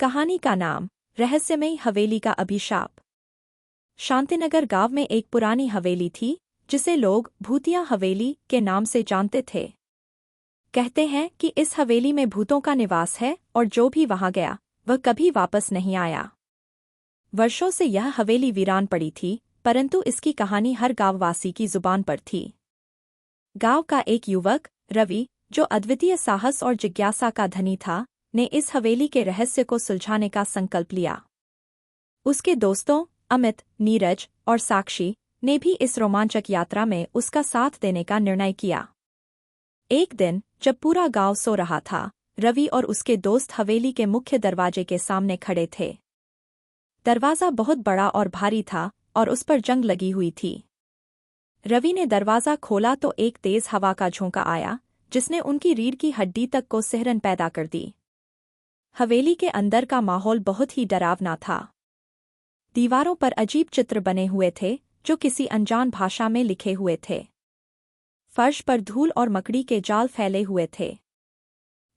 कहानी का नाम रहस्यमयी हवेली का अभिशाप। शांतिनगर गांव में एक पुरानी हवेली थी जिसे लोग भूतिया हवेली के नाम से जानते थे। कहते हैं कि इस हवेली में भूतों का निवास है और जो भी वहां गया वह कभी वापस नहीं आया। वर्षों से यह हवेली वीरान पड़ी थी, परंतु इसकी कहानी हर गांववासी की जुबान पर थी। गांव का एक युवक रवि, जो अद्वितीय साहस और जिज्ञासा का धनी था, ने इस हवेली के रहस्य को सुलझाने का संकल्प लिया। उसके दोस्तों अमित, नीरज और साक्षी ने भी इस रोमांचक यात्रा में उसका साथ देने का निर्णय किया। एक दिन जब पूरा गांव सो रहा था, रवि और उसके दोस्त हवेली के मुख्य दरवाजे के सामने खड़े थे। दरवाजा बहुत बड़ा और भारी था और उस पर जंग लगी हुई थी। रवि ने दरवाजा खोला तो एक तेज हवा का झोंका आया, जिसने उनकी रीढ़ की हड्डी तक को सिहरन पैदा कर दी। हवेली के अंदर का माहौल बहुत ही डरावना था। दीवारों पर अजीब चित्र बने हुए थे जो किसी अनजान भाषा में लिखे हुए थे। फर्श पर धूल और मकड़ी के जाल फैले हुए थे।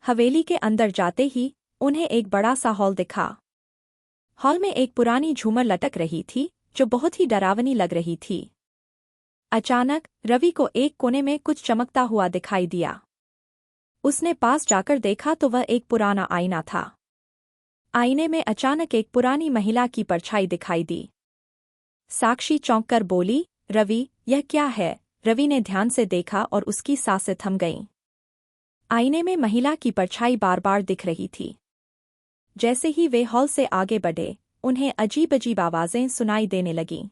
हवेली के अंदर जाते ही उन्हें एक बड़ा सा हॉल दिखा। हॉल में एक पुरानी झूमर लटक रही थी जो बहुत ही डरावनी लग रही थी। अचानक रवि को एक कोने में कुछ चमकता हुआ दिखाई दिया। उसने पास जाकर देखा तो वह एक पुराना आईना था। आईने में अचानक एक पुरानी महिला की परछाई दिखाई दी। साक्षी चौंक कर बोली, रवि, यह क्या है? रवि ने ध्यान से देखा और उसकी सांसें थम गईं। आईने में महिला की परछाई बार बार दिख रही थी। जैसे ही वे हॉल से आगे बढ़े, उन्हें अजीब अजीब आवाजें सुनाई देने लगीं।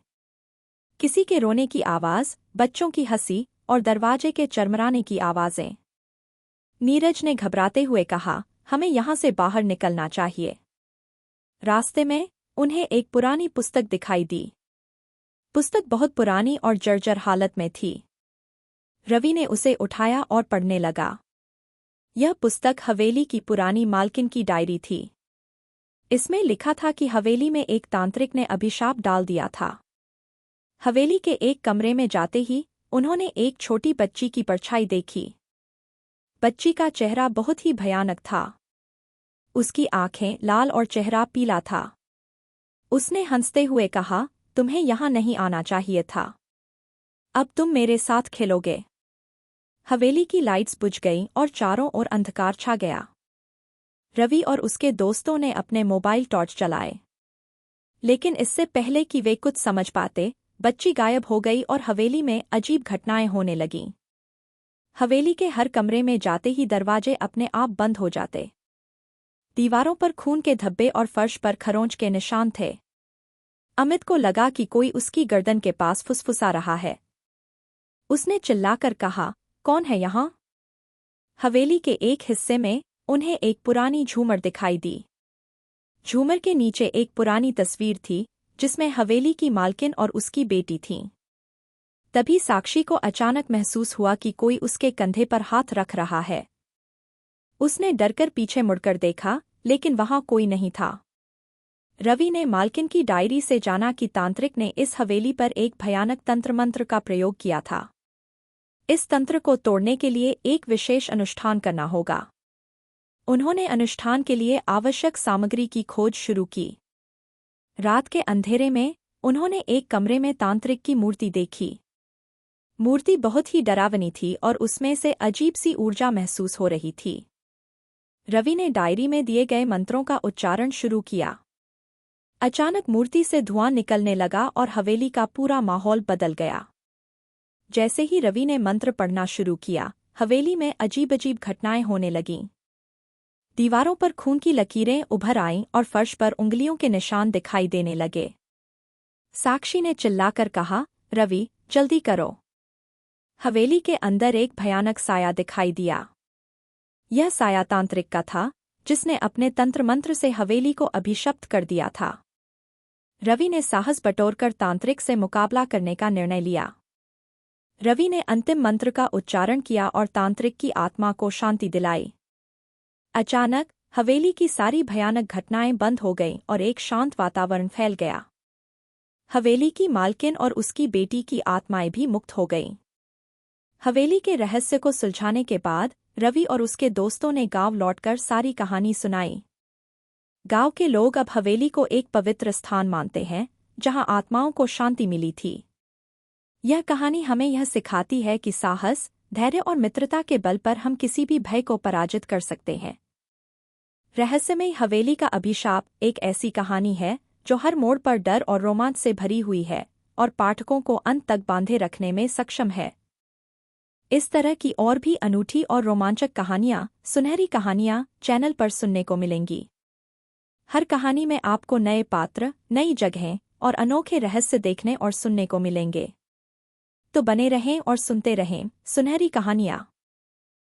किसी के रोने की आवाज, बच्चों की हंसी और दरवाजे के चरमराने की आवाजें। नीरज ने घबराते हुए कहा, हमें यहां से बाहर निकलना चाहिए। रास्ते में उन्हें एक पुरानी पुस्तक दिखाई दी। पुस्तक बहुत पुरानी और जर्जर हालत में थी। रवि ने उसे उठाया और पढ़ने लगा। यह पुस्तक हवेली की पुरानी मालकिन की डायरी थी। इसमें लिखा था कि हवेली में एक तांत्रिक ने अभिशाप डाल दिया था। हवेली के एक कमरे में जाते ही उन्होंने एक छोटी बच्ची की परछाई देखी। बच्ची का चेहरा बहुत ही भयानक था। उसकी आंखें लाल और चेहरा पीला था। उसने हंसते हुए कहा, तुम्हें यहां नहीं आना चाहिए था। अब तुम मेरे साथ खेलोगे। हवेली की लाइट्स बुझ गईं और चारों ओर अंधकार छा गया। रवि और उसके दोस्तों ने अपने मोबाइल टॉर्च चलाए। लेकिन इससे पहले कि वे कुछ समझ पाते, बच्ची गायब हो गई और हवेली में अजीब घटनाएं होने लगीं। हवेली के हर कमरे में जाते ही दरवाजे अपने आप बंद हो जाते। दीवारों पर खून के धब्बे और फर्श पर खरोंच के निशान थे। अमित को लगा कि कोई उसकी गर्दन के पास फुसफुसा रहा है। उसने चिल्लाकर कहा, कौन है यहाँ? हवेली के एक हिस्से में उन्हें एक पुरानी झूमर दिखाई दी। झूमर के नीचे एक पुरानी तस्वीर थी जिसमें हवेली की मालकिन और उसकी बेटी थीं। तभी साक्षी को अचानक महसूस हुआ कि कोई उसके कंधे पर हाथ रख रहा है। उसने डरकर पीछे मुड़कर देखा, लेकिन वहां कोई नहीं था। रवि ने मालकिन की डायरी से जाना कि तांत्रिक ने इस हवेली पर एक भयानक तंत्र मंत्र का प्रयोग किया था। इस तंत्र को तोड़ने के लिए एक विशेष अनुष्ठान करना होगा। उन्होंने अनुष्ठान के लिए आवश्यक सामग्री की खोज शुरू की। रात के अंधेरे में उन्होंने एक कमरे में तांत्रिक की मूर्ति देखी। मूर्ति बहुत ही डरावनी थी और उसमें से अजीब सी ऊर्जा महसूस हो रही थी। रवि ने डायरी में दिए गए मंत्रों का उच्चारण शुरू किया। अचानक मूर्ति से धुआं निकलने लगा और हवेली का पूरा माहौल बदल गया। जैसे ही रवि ने मंत्र पढ़ना शुरू किया, हवेली में अजीब अजीब घटनाएं होने लगीं। दीवारों पर खून की लकीरें उभर आईं और फर्श पर उंगलियों के निशान दिखाई देने लगे। साक्षी ने चिल्लाकर कहा, रवि, जल्दी करो। हवेली के अंदर एक भयानक साया दिखाई दिया। यह साया तांत्रिक का था, जिसने अपने तंत्र मंत्र से हवेली को अभिशप्त कर दिया था। रवि ने साहस बटोरकर तांत्रिक से मुकाबला करने का निर्णय लिया। रवि ने अंतिम मंत्र का उच्चारण किया और तांत्रिक की आत्मा को शांति दिलाई। अचानक हवेली की सारी भयानक घटनाएं बंद हो गईं और एक शांत वातावरण फैल गया। हवेली की मालकिन और उसकी बेटी की आत्माएं भी मुक्त हो गईं। हवेली के रहस्य को सुलझाने के बाद रवि और उसके दोस्तों ने गांव लौटकर सारी कहानी सुनाई। गांव के लोग अब हवेली को एक पवित्र स्थान मानते हैं जहां आत्माओं को शांति मिली थी। यह कहानी हमें यह सिखाती है कि साहस, धैर्य और मित्रता के बल पर हम किसी भी भय को पराजित कर सकते हैं। रहस्यमयी हवेली का अभिशाप एक ऐसी कहानी है जो हर मोड़ पर डर और रोमांच से भरी हुई है और पाठकों को अंत तक बांधे रखने में सक्षम है। इस तरह की और भी अनूठी और रोमांचक कहानियाँ सुनहरी कहानियाँ चैनल पर सुनने को मिलेंगी। हर कहानी में आपको नए पात्र, नई जगहें और अनोखे रहस्य देखने और सुनने को मिलेंगे। तो बने रहें और सुनते रहें सुनहरी कहानियाँ।